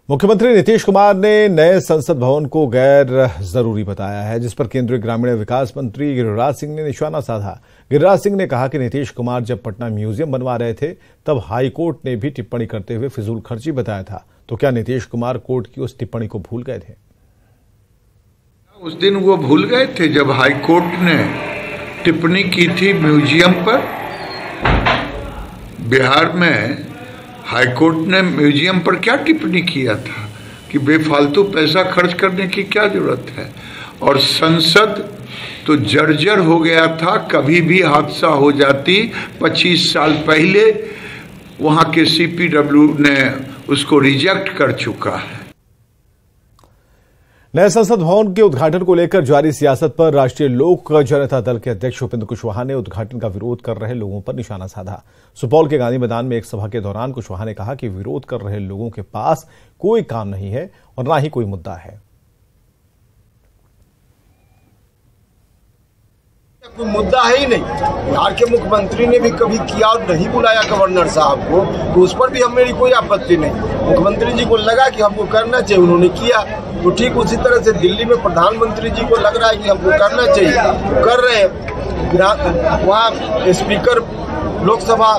मुख्यमंत्री नीतीश कुमार ने नए संसद भवन को गैर जरूरी बताया है, जिस पर केंद्रीय ग्रामीण विकास मंत्री गिरिराज सिंह ने निशाना साधा। गिरिराज सिंह ने कहा कि नीतीश कुमार जब पटना म्यूजियम बनवा रहे थे तब हाईकोर्ट ने भी टिप्पणी करते हुए फिजूल खर्ची बताया था। तो क्या नीतीश कुमार कोर्ट की उस टिप्पणी को भूल गए थे? उस दिन वो भूल गए थे जब हाईकोर्ट ने टिप्पणी की थी म्यूजियम पर। बिहार में हाईकोर्ट ने म्यूजियम पर क्या टिप्पणी किया था कि बेफालतू पैसा खर्च करने की क्या जरूरत है, और संसद तो जर्जर हो गया था। कभी भी हादसा हो जाती 25 साल पहले वहां के CPW ने उसको रिजेक्ट कर चुका है। नए संसद भवन के उद्घाटन को लेकर जारी सियासत पर राष्ट्रीय लोक जनता दल के अध्यक्ष उपेंद्र कुशवाहा ने उद्घाटन का विरोध कर रहे लोगों पर निशाना साधा। सुपौल के गांधी मैदान में एक सभा के दौरान कुशवाहा ने कहा कि विरोध कर रहे लोगों के पास कोई काम नहीं है और न ही कोई मुद्दा है। कोई मुद्दा है ही नहीं। बिहार के मुख्यमंत्री ने भी कभी किया और नहीं बुलाया गवर्नर साहब को, तो उस पर भी हम मेरी कोई आपत्ति नहीं। मुख्यमंत्री जी को लगा कि हमको करना चाहिए, उन्होंने किया। तो ठीक उसी तरह से दिल्ली में प्रधानमंत्री जी को लग रहा है कि हमको करना चाहिए, तो कर रहे हैं। वहाँ स्पीकर लोकसभा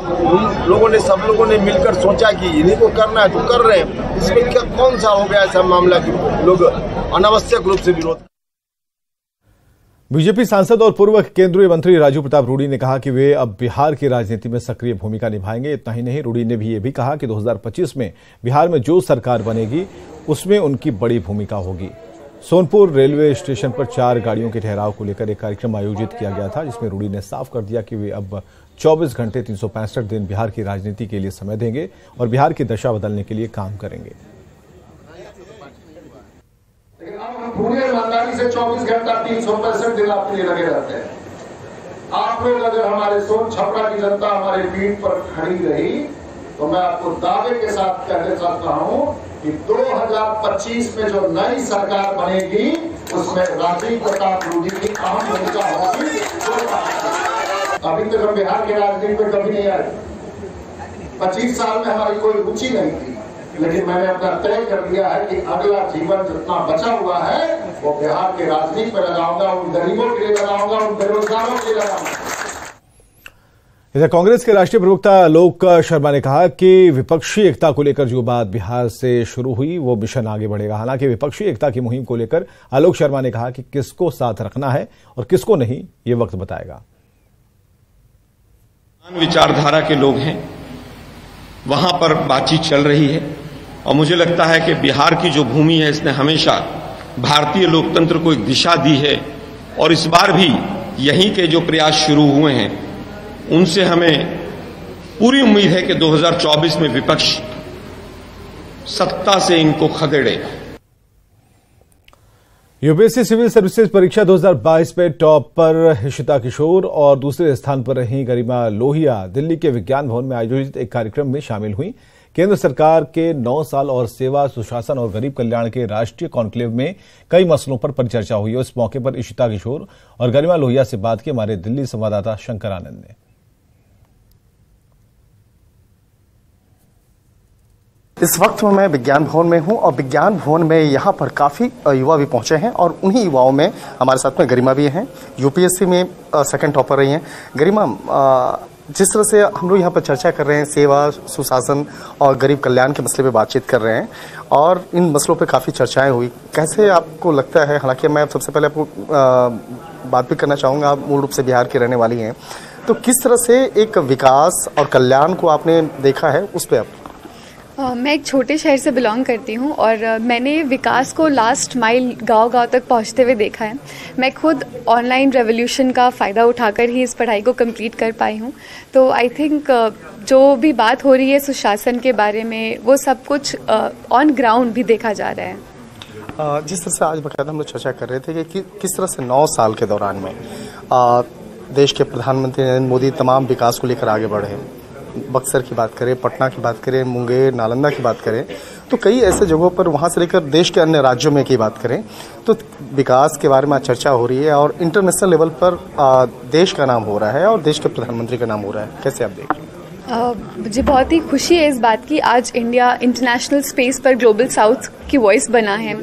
लोगों ने सब लोगों ने मिलकर सोचा कि इन्हीं को करना है तो कर रहे हैं। इसमें क्या कौन सा हो गया ऐसा मामला कि लोग अनावश्यक रूप से विरोध। बीजेपी सांसद और पूर्व केंद्रीय मंत्री राजू प्रताप रूडी ने कहा कि वे अब बिहार की राजनीति में सक्रिय भूमिका निभाएंगे। इतना ही नहीं, रूडी ने भी ये भी कहा कि 2025 में बिहार में जो सरकार बनेगी उसमें उनकी बड़ी भूमिका होगी। सोनपुर रेलवे स्टेशन पर 4 गाड़ियों के ठहराव को लेकर एक कार्यक्रम आयोजित किया गया था, जिसमें रूडी ने साफ कर दिया कि वे अब 24 घंटे 365 दिन बिहार की राजनीति के लिए समय देंगे और बिहार की दशा बदलने के लिए काम करेंगे। पूरे ईमानदारी से 24 घंटा 365 दिन आपके लिए लगे रहते हैं। आप लोग अगर हमारे सोन छपरा की जनता हमारे पीठ पर खड़ी रही तो मैं आपको दावे के साथ कहना चाहता हूं कि 2025 में जो नई सरकार बनेगी उसमें राजीव प्रताप रूडी की अहम भूमिका होगी। अभी तक हम बिहार के राजनीति में कभी नहीं आए। 25 साल में हमारी कोई रुचि नहीं थी, लेकिन मैंने अपना तय कर लिया है कि अगला जीवन जितना बचा हुआ है वो बिहार के राजनीति पर लगाऊंगा, उन गरीबों के लिए लगाऊंगा, उन बेरोजगारों के लिए लगाऊंगा। इधर कांग्रेस के राष्ट्रीय प्रवक्ता आलोक शर्मा ने कहा कि विपक्षी एकता को लेकर जो बात बिहार से शुरू हुई वो मिशन आगे बढ़ेगा। हालांकि विपक्षी एकता की मुहिम को लेकर आलोक शर्मा ने कहा कि किसको साथ रखना है और किसको नहीं, ये वक्त बताएगा। विचारधारा के लोग हैं, वहां पर बातचीत चल रही है और मुझे लगता है कि बिहार की जो भूमि है इसने हमेशा भारतीय लोकतंत्र को एक दिशा दी है और इस बार भी यहीं के जो प्रयास शुरू हुए हैं उनसे हमें पूरी उम्मीद है कि 2024 में विपक्ष सत्ता से इनको खदेड़ेगा। यूपीएससी सिविल सर्विसेज परीक्षा 2022 में टॉप पर इशिता किशोर और दूसरे स्थान पर रही गरिमा लोहिया दिल्ली के विज्ञान भवन में आयोजित एक कार्यक्रम में शामिल हुई। केंद्र सरकार के 9 साल और सेवा, सुशासन और गरीब कल्याण के राष्ट्रीय कॉन्क्लेव में कई मसलों पर परिचर्चा हुई। इस मौके पर इशिता किशोर और गरिमा लोहिया से बात की हमारे दिल्ली संवाददाता शंकर आनंद ने। इस वक्त मैं विज्ञान भवन में हूं और विज्ञान भवन में यहाँ पर काफ़ी युवा भी पहुंचे हैं और उन्हीं युवाओं में हमारे साथ में गरिमा भी हैं। यूपीएससी में सेकंड टॉपर रही हैं। गरिमा, जिस तरह से हम लोग यहाँ पर चर्चा कर रहे हैं, सेवा, सुशासन और गरीब कल्याण के मसले पे बातचीत कर रहे हैं और इन मसलों पे काफ़ी चर्चाएं हुई, कैसे आपको लगता है? हालांकि मैं सबसे पहले आपको बात भी करना चाहूँगा, आप मूल रूप से बिहार की रहने वाली हैं, तो किस तरह से एक विकास और कल्याण को आपने देखा है, उस पर आप? मैं एक छोटे शहर से बिलोंग करती हूँ और मैंने विकास को लास्ट माइल गांव-गांव तक पहुँचते हुए देखा है। मैं खुद ऑनलाइन रेवोल्यूशन का फ़ायदा उठाकर ही इस पढ़ाई को कंप्लीट कर पाई हूँ। तो आई थिंक जो भी बात हो रही है सुशासन के बारे में, वो सब कुछ ऑन ग्राउंड भी देखा जा रहा है। जिस तरह से आज बकायदा हम लोग चर्चा कर रहे थे कि किस तरह से 9 साल के दौरान में देश के प्रधानमंत्री नरेंद्र मोदी तमाम विकास को लेकर आगे बढ़े। बक्सर की बात करें, पटना की बात करें, मुंगेर, नालंदा की बात करें, तो कई ऐसे जगहों पर वहां से लेकर देश के अन्य राज्यों में की बात करें तो विकास के बारे में चर्चा हो रही है और इंटरनेशनल लेवल पर देश का नाम हो रहा है और देश के प्रधानमंत्री का नाम हो रहा है। कैसे आप देख रहे हैं? मुझे बहुत ही खुशी है इस बात की, आज इंडिया इंटरनेशनल स्पेस पर ग्लोबल साउथ की वॉइस बना है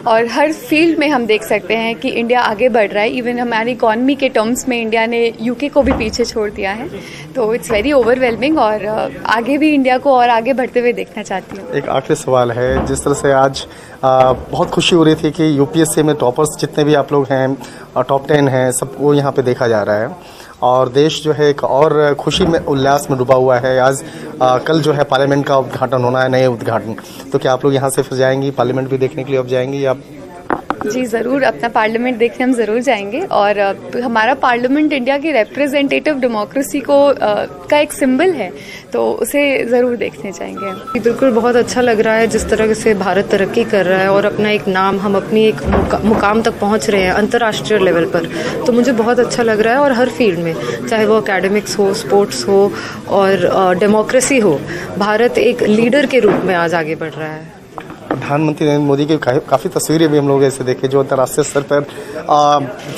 और हर फील्ड में हम देख सकते हैं कि इंडिया आगे बढ़ रहा है। इवन हमारी इकॉनमी के टर्म्स में इंडिया ने यूके को भी पीछे छोड़ दिया है, तो इट्स वेरी ओवरवेलमिंग और आगे भी इंडिया को और आगे बढ़ते हुए देखना चाहती हूँ। एक आखिरी सवाल है, जिस तरह से आज बहुत खुशी हो रही थी कि यूपीएससी में टॉपर्स जितने भी आप लोग हैं, टॉप 10 हैं, सबको यहाँ पे देखा जा रहा है और देश जो है एक और खुशी में उल्लास में डूबा हुआ है। आज कल जो है पार्लियामेंट का उद्घाटन होना है, नए उद्घाटन, तो क्या आप लोग यहाँ से फिर जाएंगी, पार्लियामेंट भी देखने के लिए अब जाएंगी आप? जी ज़रूर, अपना पार्लियामेंट देखने हम ज़रूर जाएंगे और हमारा पार्लियामेंट इंडिया की रिप्रेजेंटेटिव डेमोक्रेसी को का एक सिंबल है, तो उसे ज़रूर देखने जाएंगे। बिल्कुल, बहुत अच्छा लग रहा है जिस तरह से भारत तरक्की कर रहा है और अपना एक नाम, हम अपनी एक मुकाम तक पहुंच रहे हैं अंतर्राष्ट्रीय लेवल पर, तो मुझे बहुत अच्छा लग रहा है। और हर फील्ड में, चाहे वो एकेडमिक्स हो, स्पोर्ट्स हो और डेमोक्रेसी हो, भारत एक लीडर के रूप में आज आगे बढ़ रहा है। प्रधानमंत्री नरेंद्र मोदी की काफ़ी तस्वीरें भी हम लोग ऐसे देखे जो अंतर्राष्ट्रीय स्तर पर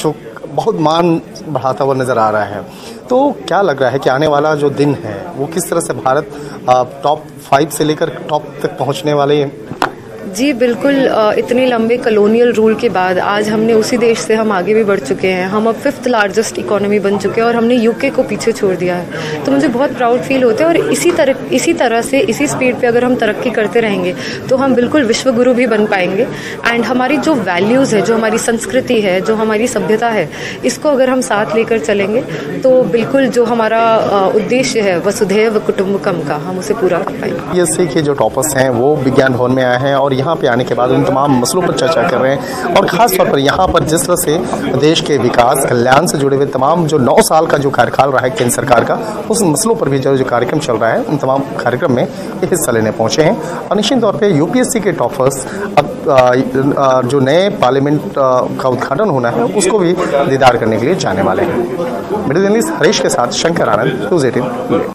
जो बहुत मान बढ़ाता हुआ नजर आ रहा है, तो क्या लग रहा है कि आने वाला जो दिन है वो किस तरह से भारत टॉप 5 से लेकर टॉप तक पहुंचने वाले हैं? जी बिल्कुल, इतने लंबे कॉलोनियल रूल के बाद आज हमने उसी देश से हम आगे भी बढ़ चुके हैं। हम अब 5th लार्जेस्ट इकोनॉमी बन चुके हैं और हमने यूके को पीछे छोड़ दिया है, तो मुझे बहुत प्राउड फील होता है। और इसी तरह से इसी स्पीड पे अगर हम तरक्की करते रहेंगे तो हम बिल्कुल विश्व गुरु भी बन पाएंगे। एंड हमारी जो वैल्यूज़ है, जो हमारी संस्कृति है, जो हमारी सभ्यता है, इसको अगर हम साथ लेकर चलेंगे तो बिल्कुल जो हमारा उद्देश्य है वसुधैव कुटुंबकम का, हम उसे पूरा कर पाएंगे। यूपीएससी के जो टॉपर्स हैं वो विज्ञान भवन में आए हैं और यहाँ पे आने के बाद उन तमाम मसलों पर चर्चा कर रहे हैं और खास तौर पर यहाँ पर जिस तरह से देश के विकास कल्याण से जुड़े हुए तमाम जो 9 साल का जो कार्यकाल रहा है केंद्र सरकार का, उस मसलों पर भी जो कार्यक्रम चल रहा है, उन तमाम कार्यक्रम में हिस्सा लेने पहुंचे हैं। और निश्चित तौर पर यूपीएससी के टॉपर्स अब जो नए पार्लियामेंट का उद्घाटन होना है उसको भी दीदार करने के लिए जाने वाले हैं। मीडिया जर्नलिस्ट हरीश के साथ शंकर आनंद, न्यूज़ 18।